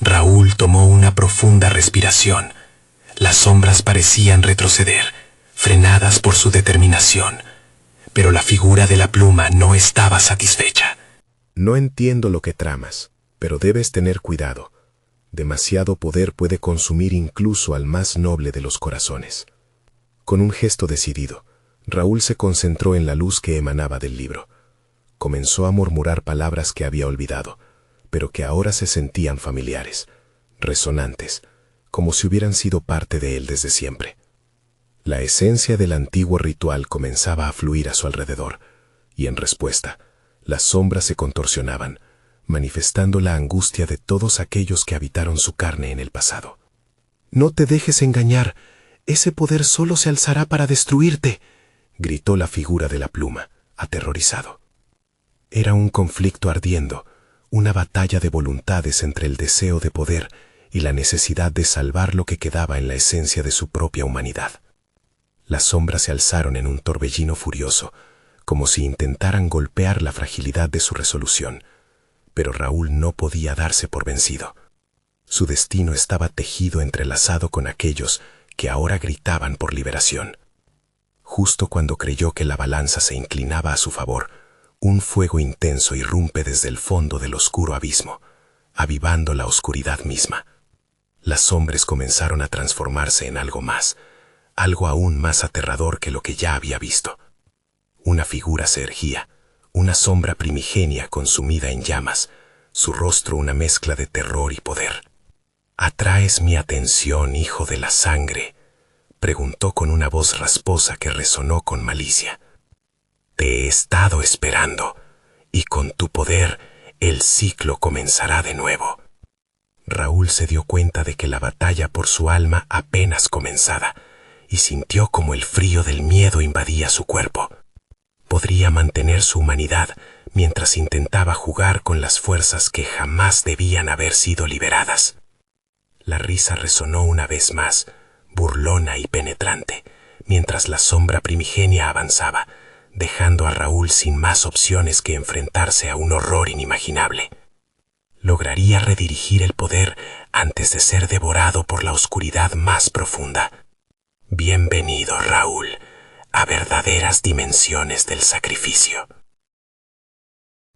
Raúl tomó una profunda respiración. Las sombras parecían retroceder, frenadas por su determinación, pero la figura de la pluma no estaba satisfecha. «No entiendo lo que tramas, pero debes tener cuidado. Demasiado poder puede consumir incluso al más noble de los corazones». Con un gesto decidido, Raúl se concentró en la luz que emanaba del libro. Comenzó a murmurar palabras que había olvidado, pero que ahora se sentían familiares, resonantes, como si hubieran sido parte de él desde siempre. La esencia del antiguo ritual comenzaba a fluir a su alrededor, y en respuesta, las sombras se contorsionaban, manifestando la angustia de todos aquellos que habitaron su carne en el pasado. «No te dejes engañar, ese poder solo se alzará para destruirte», gritó la figura de la pluma, aterrorizado. Era un conflicto ardiendo, una batalla de voluntades entre el deseo de poder y la necesidad de salvar lo que quedaba en la esencia de su propia humanidad. Las sombras se alzaron en un torbellino furioso, como si intentaran golpear la fragilidad de su resolución, pero Raúl no podía darse por vencido. Su destino estaba tejido entrelazado con aquellos que ahora gritaban por liberación. Justo cuando creyó que la balanza se inclinaba a su favor, un fuego intenso irrumpe desde el fondo del oscuro abismo, avivando la oscuridad misma. Las sombras comenzaron a transformarse en algo más, algo aún más aterrador que lo que ya había visto. Una figura se erguía, una sombra primigenia consumida en llamas, su rostro una mezcla de terror y poder. «¿Atraes mi atención, hijo de la sangre?», preguntó con una voz rasposa que resonó con malicia. «Te he estado esperando, y con tu poder el ciclo comenzará de nuevo». Raúl se dio cuenta de que la batalla por su alma apenas comenzaba, y sintió como el frío del miedo invadía su cuerpo. Podría mantener su humanidad mientras intentaba jugar con las fuerzas que jamás debían haber sido liberadas. La risa resonó una vez más, burlona y penetrante, mientras la sombra primigenia avanzaba, dejando a Raúl sin más opciones que enfrentarse a un horror inimaginable. Lograría redirigir el poder antes de ser devorado por la oscuridad más profunda. Bienvenido, Raúl, a verdaderas dimensiones del sacrificio.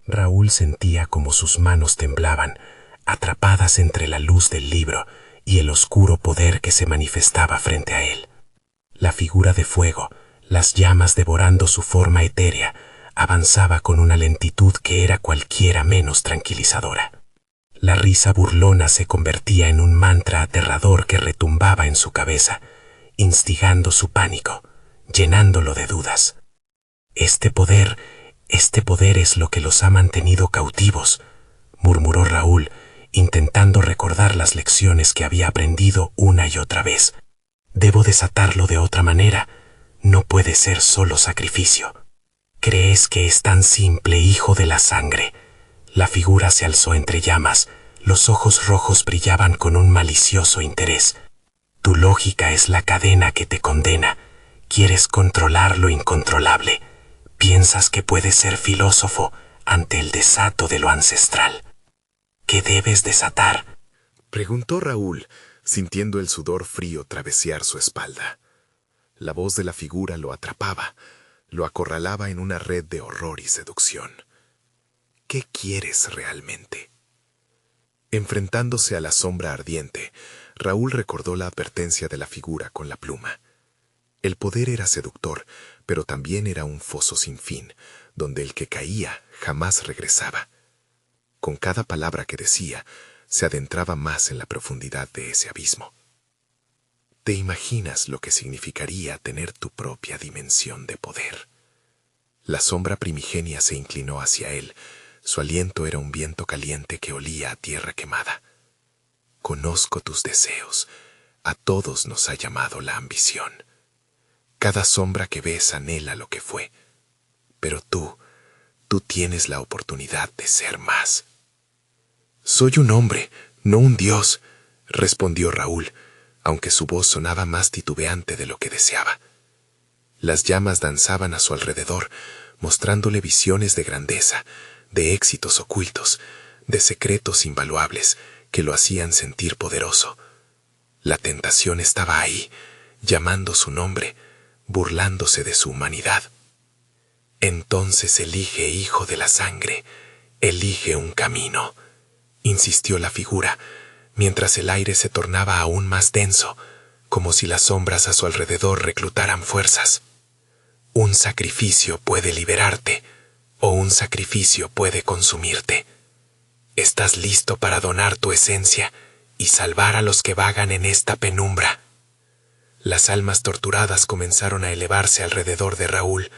Raúl sentía como sus manos temblaban, atrapadas entre la luz del libro y el oscuro poder que se manifestaba frente a él. La figura de fuego, Las llamas devorando su forma etérea, avanzaba con una lentitud que era cualquiera menos tranquilizadora. La risa burlona se convertía en un mantra aterrador que retumbaba en su cabeza, instigando su pánico, llenándolo de dudas. Este poder es lo que los ha mantenido cautivos, murmuró Raúl, intentando recordar las lecciones que había aprendido una y otra vez. Debo desatarlo de otra manera. No puede ser solo sacrificio. ¿Crees que es tan simple, hijo de la sangre? La figura se alzó entre llamas. Los ojos rojos brillaban con un malicioso interés. Tu lógica es la cadena que te condena. Quieres controlar lo incontrolable. Piensas que puedes ser filósofo ante el desato de lo ancestral. ¿Qué debes desatar?, preguntó Raúl, sintiendo el sudor frío travesear su espalda. La voz de la figura lo atrapaba, lo acorralaba en una red de horror y seducción. ¿Qué quieres realmente? Enfrentándose a la sombra ardiente, Raúl recordó la advertencia de la figura con la pluma. El poder era seductor, pero también era un foso sin fin, donde el que caía jamás regresaba. Con cada palabra que decía, se adentraba más en la profundidad de ese abismo. ¿Te imaginas lo que significaría tener tu propia dimensión de poder? La sombra primigenia se inclinó hacia él. Su aliento era un viento caliente que olía a tierra quemada. Conozco tus deseos. A todos nos ha llamado la ambición. Cada sombra que ves anhela lo que fue. Pero tú tienes la oportunidad de ser más. Soy un hombre, no un dios, respondió Raúl, aunque su voz sonaba más titubeante de lo que deseaba. Las llamas danzaban a su alrededor, mostrándole visiones de grandeza, de éxitos ocultos, de secretos invaluables que lo hacían sentir poderoso. La tentación estaba ahí, llamando su nombre, burlándose de su humanidad. Entonces elige, hijo de la sangre, elige un camino, insistió la figura, mientras el aire se tornaba aún más denso, como si las sombras a su alrededor reclutaran fuerzas. Un sacrificio puede liberarte, o un sacrificio puede consumirte. ¿Estás listo para donar tu esencia y salvar a los que vagan en esta penumbra? Las almas torturadas comenzaron a elevarse alrededor de Raúl.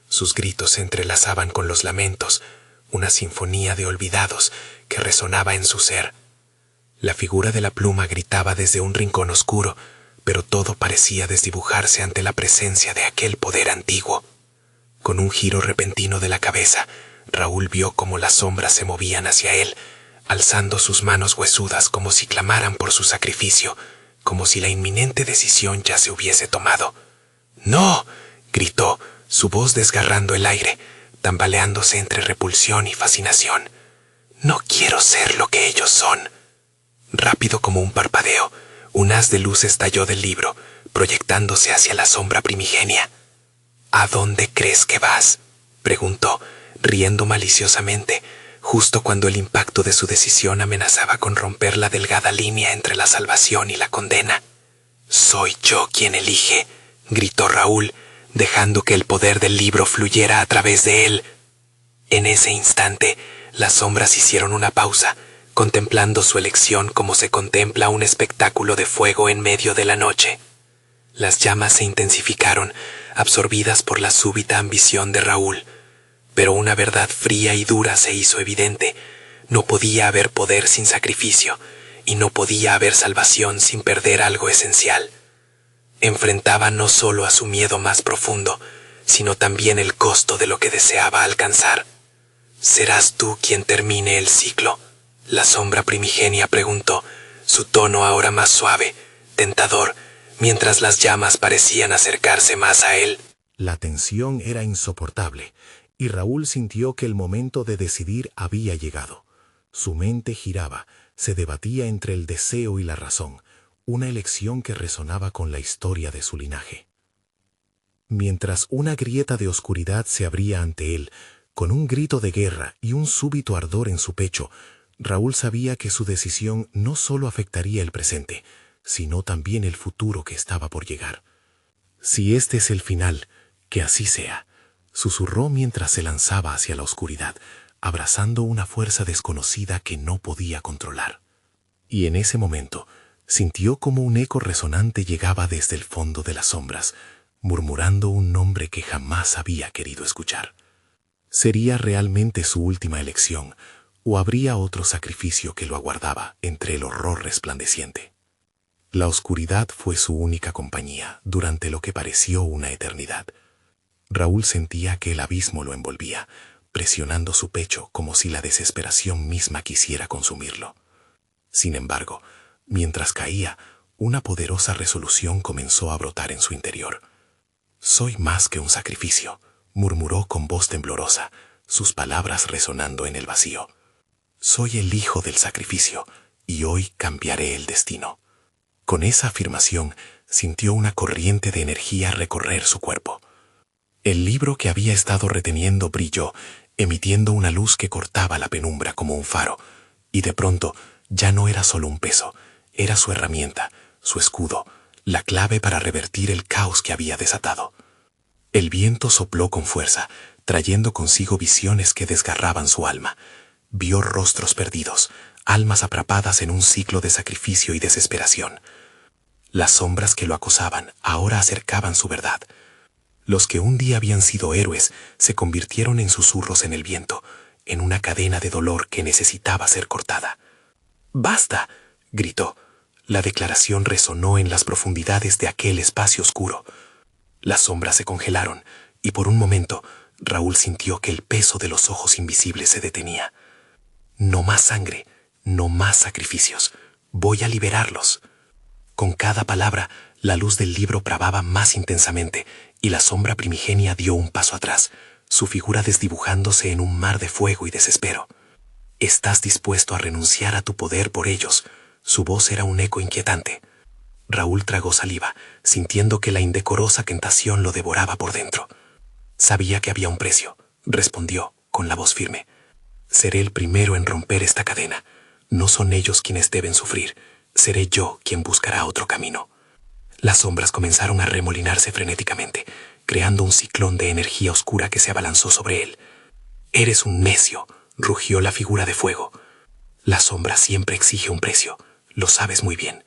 Sus gritos se entrelazaban con los lamentos, una sinfonía de olvidados que resonaba en su ser. La figura de la pluma gritaba desde un rincón oscuro, pero todo parecía desdibujarse ante la presencia de aquel poder antiguo. Con un giro repentino de la cabeza, Raúl vio cómo las sombras se movían hacia él, alzando sus manos huesudas como si clamaran por su sacrificio, como si la inminente decisión ya se hubiese tomado. ¡No!, gritó, su voz desgarrando el aire, tambaleándose entre repulsión y fascinación. «No quiero ser lo que ellos son». Rápido como un parpadeo, un haz de luz estalló del libro, proyectándose hacia la sombra primigenia. «¿A dónde crees que vas?», preguntó, riendo maliciosamente, justo cuando el impacto de su decisión amenazaba con romper la delgada línea entre la salvación y la condena. «Soy yo quien elige», gritó Raúl, dejando que el poder del libro fluyera a través de él. En ese instante, las sombras hicieron una pausa, contemplando su elección como se contempla un espectáculo de fuego en medio de la noche. Las llamas se intensificaron, absorbidas por la súbita ambición de Raúl. Pero una verdad fría y dura se hizo evidente. No podía haber poder sin sacrificio, y no podía haber salvación sin perder algo esencial. Enfrentaba no solo a su miedo más profundo, sino también el costo de lo que deseaba alcanzar. «¿Serás tú quien termine el ciclo?», la sombra primigenia preguntó, su tono ahora más suave, tentador, mientras las llamas parecían acercarse más a él. La tensión era insoportable, y Raúl sintió que el momento de decidir había llegado. Su mente giraba, se debatía entre el deseo y la razón, una elección que resonaba con la historia de su linaje. Mientras una grieta de oscuridad se abría ante él, con un grito de guerra y un súbito ardor en su pecho, Raúl sabía que su decisión no solo afectaría el presente, sino también el futuro que estaba por llegar. Si este es el final, Que así sea, susurró mientras se lanzaba hacia la oscuridad, abrazando una fuerza desconocida que no podía controlar. Y en ese momento sintió como un eco resonante llegaba desde el fondo de las sombras, murmurando un nombre que jamás había querido escuchar. ¿Sería realmente su última elección, o habría otro sacrificio que lo aguardaba entre el horror resplandeciente? La oscuridad fue su única compañía durante lo que pareció una eternidad. Raúl sentía que el abismo lo envolvía, presionando su pecho como si la desesperación misma quisiera consumirlo. Sin embargo, mientras caía, una poderosa resolución comenzó a brotar en su interior. «Soy más que un sacrificio», murmuró con voz temblorosa, sus palabras resonando en el vacío. «Soy el hijo del sacrificio, y hoy cambiaré el destino». Con esa afirmación, sintió una corriente de energía recorrer su cuerpo. El libro que había estado reteniendo brilló, emitiendo una luz que cortaba la penumbra como un faro, y de pronto ya no era solo un peso, era su herramienta, su escudo, la clave para revertir el caos que había desatado. El viento sopló con fuerza, trayendo consigo visiones que desgarraban su alma. Vio rostros perdidos, almas atrapadas en un ciclo de sacrificio y desesperación. Las sombras que lo acosaban ahora acercaban su verdad. Los que un día habían sido héroes se convirtieron en susurros en el viento, en una cadena de dolor que necesitaba ser cortada. «¡Basta!», gritó. La declaración resonó en las profundidades de aquel espacio oscuro. Las sombras se congelaron, y por un momento Raúl sintió que el peso de los ojos invisibles se detenía. «No más sangre, no más sacrificios. Voy a liberarlos». Con cada palabra, la luz del libro bravaba más intensamente, y la sombra primigenia dio un paso atrás, su figura desdibujándose en un mar de fuego y desespero. «¿Estás dispuesto a renunciar a tu poder por ellos?». Su voz era un eco inquietante. Raúl tragó saliva, sintiendo que la indecorosa tentación lo devoraba por dentro. «Sabía que había un precio», respondió, con la voz firme. «Seré el primero en romper esta cadena. No son ellos quienes deben sufrir. Seré yo quien buscará otro camino». Las sombras comenzaron a remolinarse frenéticamente, creando un ciclón de energía oscura que se abalanzó sobre él. «Eres un necio», rugió la figura de fuego. «La sombra siempre exige un precio, lo sabes muy bien».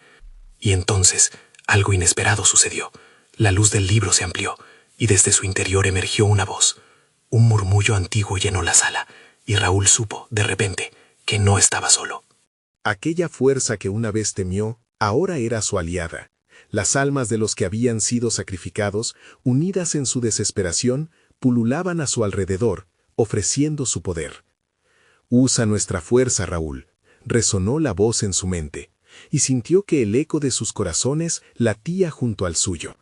Y entonces, algo inesperado sucedió. La luz del libro se amplió, y desde su interior emergió una voz. Un murmullo antiguo llenó la sala, y Raúl supo, de repente, que no estaba solo. Aquella fuerza que una vez temió, ahora era su aliada. Las almas de los que habían sido sacrificados, unidas en su desesperación, pululaban a su alrededor, ofreciendo su poder. «Usa nuestra fuerza, Raúl», resonó la voz en su mente, y sintió que el eco de sus corazones latía junto al suyo.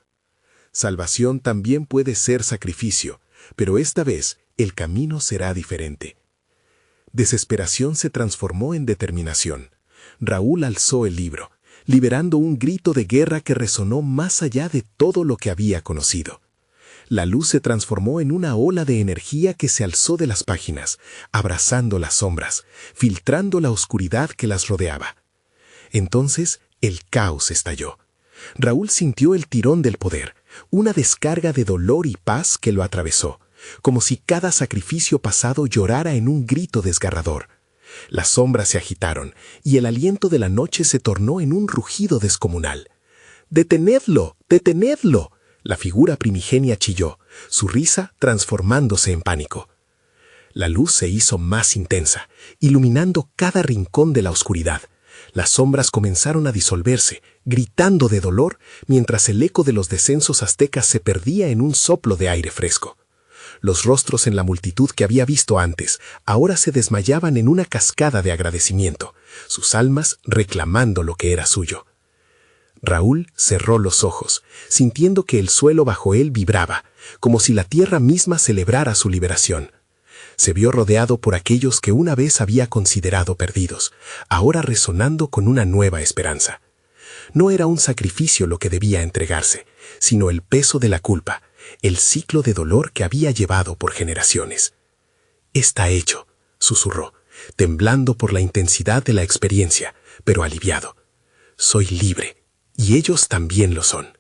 Salvación también puede ser sacrificio, pero esta vez el camino será diferente. Desesperación se transformó en determinación. Raúl alzó el libro, liberando un grito de guerra que resonó más allá de todo lo que había conocido. La luz se transformó en una ola de energía que se alzó de las páginas, abrazando las sombras, filtrando la oscuridad que las rodeaba. Entonces, el caos estalló. Raúl sintió el tirón del poder, una descarga de dolor y paz que lo atravesó, como si cada sacrificio pasado llorara en un grito desgarrador. Las sombras se agitaron, y el aliento de la noche se tornó en un rugido descomunal. «¡Detenedlo! ¡Detenedlo!», la figura primigenia chilló, su risa transformándose en pánico. La luz se hizo más intensa, iluminando cada rincón de la oscuridad. Las sombras comenzaron a disolverse, gritando de dolor, mientras el eco de los descensos aztecas se perdía en un soplo de aire fresco. Los rostros en la multitud que había visto antes ahora se desmayaban en una cascada de agradecimiento, sus almas reclamando lo que era suyo. Raúl cerró los ojos, sintiendo que el suelo bajo él vibraba, como si la tierra misma celebrara su liberación. Se vio rodeado por aquellos que una vez había considerado perdidos, ahora resonando con una nueva esperanza. No era un sacrificio lo que debía entregarse, sino el peso de la culpa, el ciclo de dolor que había llevado por generaciones. «Está hecho», susurró, temblando por la intensidad de la experiencia, pero aliviado. «Soy libre, y ellos también lo son».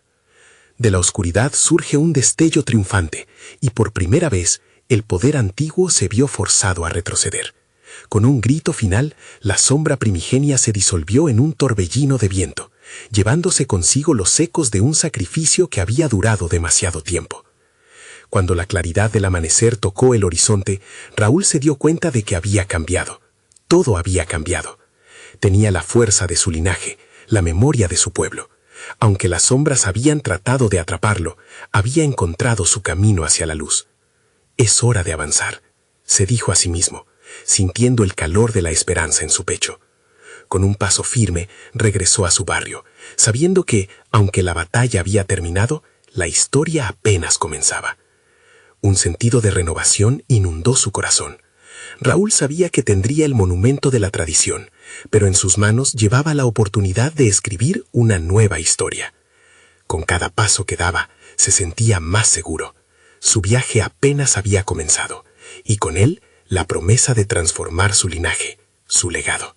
De la oscuridad surge un destello triunfante, y por primera vez el poder antiguo se vio forzado a retroceder. Con un grito final, la sombra primigenia se disolvió en un torbellino de viento, llevándose consigo los ecos de un sacrificio que había durado demasiado tiempo. Cuando la claridad del amanecer tocó el horizonte, Raúl se dio cuenta de que había cambiado. Todo había cambiado. Tenía la fuerza de su linaje, la memoria de su pueblo. Aunque las sombras habían tratado de atraparlo, había encontrado su camino hacia la luz. «Es hora de avanzar», se dijo a sí mismo, sintiendo el calor de la esperanza en su pecho. Con un paso firme, regresó a su barrio, sabiendo que, aunque la batalla había terminado, la historia apenas comenzaba. Un sentido de renovación inundó su corazón. Raúl sabía que tendría el monumento de la tradición, pero en sus manos llevaba la oportunidad de escribir una nueva historia. Con cada paso que daba, se sentía más seguro. Su viaje apenas había comenzado, y con él la promesa de transformar su linaje, su legado.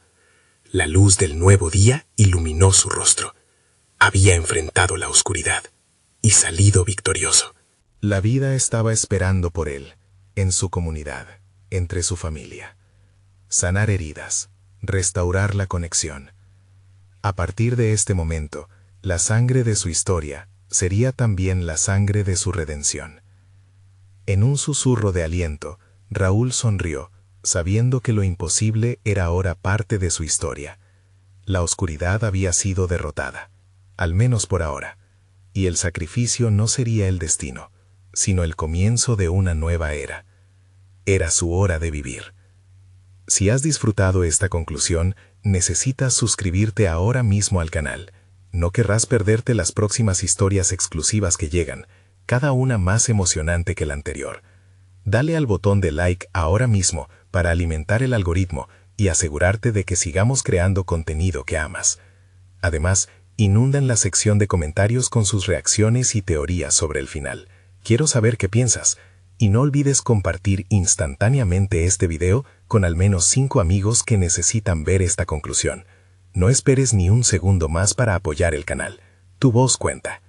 La luz del nuevo día iluminó su rostro. Había enfrentado la oscuridad y salido victorioso. La vida estaba esperando por él, en su comunidad, entre su familia. Sanar heridas, restaurar la conexión. A partir de este momento, la sangre de su historia sería también la sangre de su redención. En un susurro de aliento, Raúl sonrió, sabiendo que lo imposible era ahora parte de su historia. La oscuridad había sido derrotada, al menos por ahora, y el sacrificio no sería el destino, sino el comienzo de una nueva era. Era su hora de vivir. Si has disfrutado esta conclusión, necesitas suscribirte ahora mismo al canal. No querrás perderte las próximas historias exclusivas que llegan, cada una más emocionante que la anterior. Dale al botón de like ahora mismo para alimentar el algoritmo y asegurarte de que sigamos creando contenido que amas. Además, inundan la sección de comentarios con sus reacciones y teorías sobre el final. Quiero saber qué piensas. Y no olvides compartir instantáneamente este video con al menos 5 amigos que necesitan ver esta conclusión. No esperes ni un segundo más para apoyar el canal. Tu voz cuenta.